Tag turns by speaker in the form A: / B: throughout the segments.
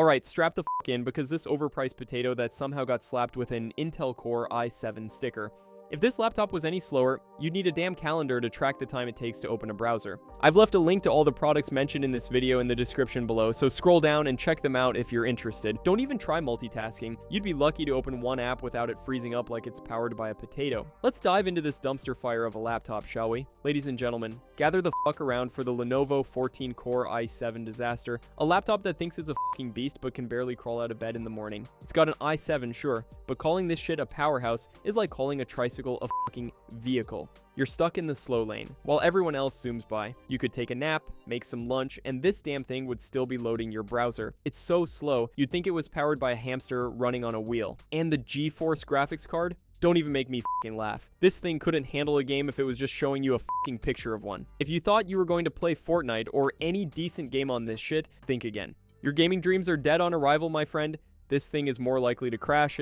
A: Alright, strap the f in because this overpriced potato that somehow got slapped with an Intel Core i7 sticker. If this laptop was any slower, you'd need a damn calendar to track the time it takes to open a browser. I've left a link to all the products mentioned in this video in the description below, so scroll down and check them out if you're interested. Don't even try multitasking. You'd be lucky to open one app without it freezing up like it's powered by a potato. Let's dive into this dumpster fire of a laptop, shall we? Ladies and gentlemen, gather the fuck around for the Lenovo 14-core i7 disaster, a laptop that thinks it's a fucking beast but can barely crawl out of bed in the morning. It's got an i7, sure, but calling this shit a powerhouse is like calling a tricycle a fucking vehicle. You're stuck in the slow lane, while everyone else zooms by. You could take a nap, make some lunch, and this damn thing would still be loading your browser. It's so slow, you'd think it was powered by a hamster running on a wheel. And the GeForce graphics card? Don't even make me fucking laugh. This thing couldn't handle a game if it was just showing you a fucking picture of one. If you thought you were going to play Fortnite or any decent game on this shit, think again. Your gaming dreams are dead on arrival, my friend. This thing is more likely to crash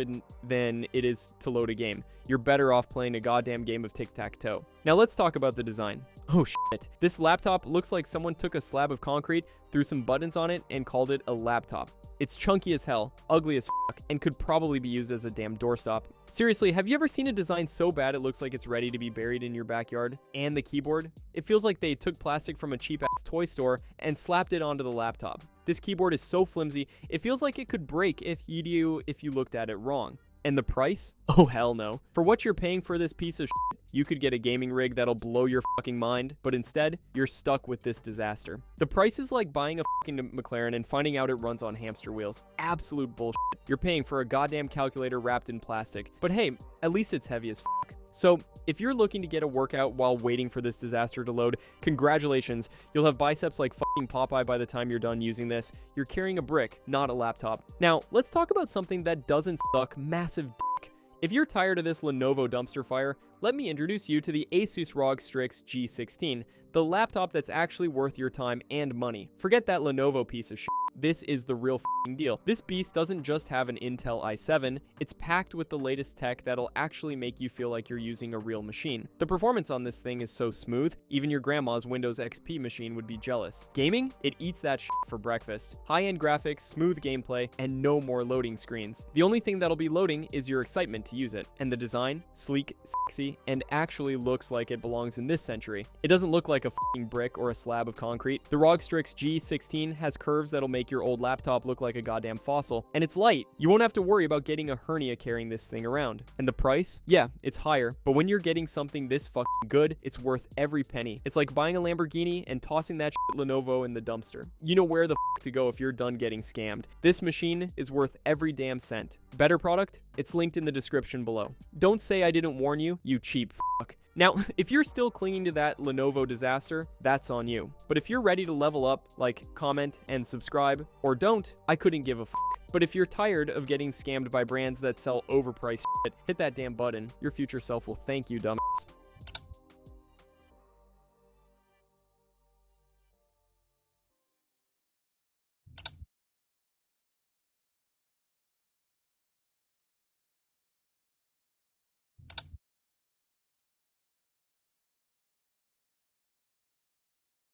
A: than it is to load a game. You're better off playing a goddamn game of tic-tac-toe. Now let's talk about the design. Oh shit. This laptop looks like someone took a slab of concrete, threw some buttons on it, and called it a laptop. It's chunky as hell, ugly as fuck, and could probably be used as a damn doorstop. Seriously, have you ever seen a design so bad it looks like it's ready to be buried in your backyard? And the keyboard? It feels like they took plastic from a cheap-ass toy store and slapped it onto the laptop. This keyboard is so flimsy, it feels like it could break if you looked at it wrong. And the price? Oh hell no. For what you're paying for this piece of shit, you could get a gaming rig that'll blow your fucking mind, but instead, you're stuck with this disaster. The price is like buying a fucking McLaren and finding out it runs on hamster wheels. Absolute bullshit. You're paying for a goddamn calculator wrapped in plastic. But hey, at least it's heavy as fuck. So, if you're looking to get a workout while waiting for this disaster to load, congratulations, you'll have biceps like fucking Popeye by the time you're done using this. You're carrying a brick, not a laptop. Now, let's talk about something that doesn't suck massive dick. If you're tired of this Lenovo dumpster fire, let me introduce you to the Asus ROG Strix G16, the laptop that's actually worth your time and money. Forget that Lenovo piece of shit. This is the real f***ing deal. This beast doesn't just have an Intel i7, it's packed with the latest tech that'll actually make you feel like you're using a real machine. The performance on this thing is so smooth, even your grandma's Windows XP machine would be jealous. Gaming? It eats that shit for breakfast. High-end graphics, smooth gameplay, and no more loading screens. The only thing that'll be loading is your excitement to use it. And the design? Sleek, sexy, and actually looks like it belongs in this century. It doesn't look like a f***ing brick or a slab of concrete. The ROG Strix G16 has curves that'll make your old laptop look like a goddamn fossil, and it's light. You won't have to worry about getting a hernia carrying this thing around. And the price? Yeah, it's higher, but when you're getting something this fucking good, it's worth every penny. It's like buying a Lamborghini and tossing that shit Lenovo in the dumpster. You know where the fuck to go if you're done getting scammed. This machine is worth every damn cent. Better product? It's linked in the description below. Don't say I didn't warn you, you cheap fuck. Now, if you're still clinging to that Lenovo disaster, that's on you. But if you're ready to level up, like, comment, and subscribe, or don't, I couldn't give a fuck. But if you're tired of getting scammed by brands that sell overpriced shit, hit that damn button. Your future self will thank you, dumbass.